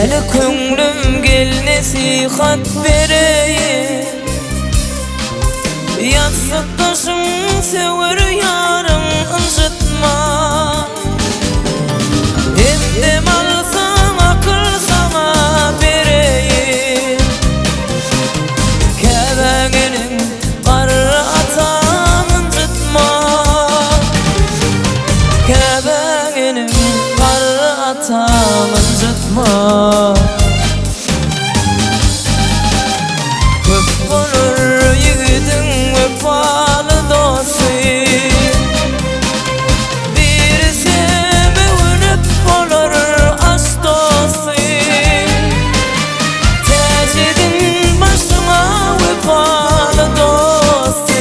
Meni köngülüm gel nasihat bereyim. Yasaktaşım sever yarım incitma. Hem alsam akıl sana bereyim. Kebeğinin qarı atam incitma. Kebeğinin qarı atam incitma. Köp olur yiğidin vefalı dostu. Bir sebeğinip olur aşk dostu. Tecedin başıma vefalı dostu.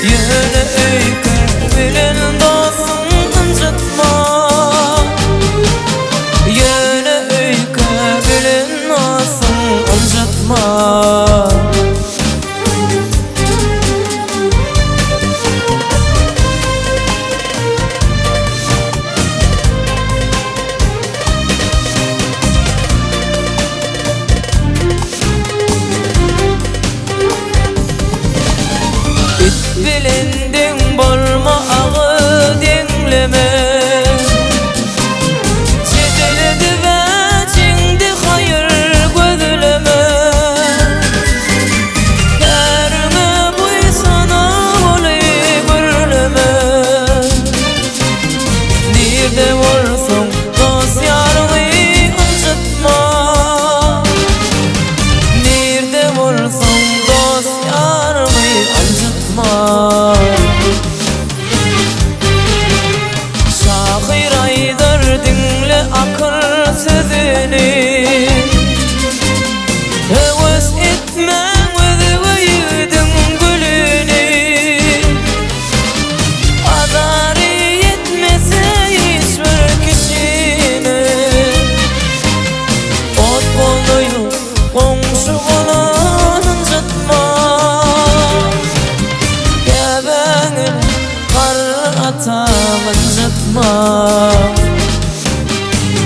Yönü öykü bilen dostum incitma. Yönü öykü bilen dostum incitma. Bilendin bolma ağı dengleme. Çeteledi ve çindi hayır gözleme. Yarına boy sana olayı görleme. Nerede olsun dost yarını incitma. Nerede olsun dost yarını incitma. Şahir Aydar dinle akıl sözünü. Heves etme özüydün gülünü. Adarı yetmese hiçbir kişine. Ot bonuyu komşu olan incitma. Kebeğinin qarı atam incitma.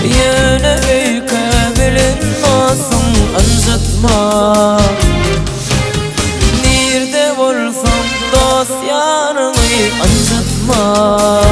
Yönü öykü bilen dostum incitma. Nerede bolsam dost yarını incitma.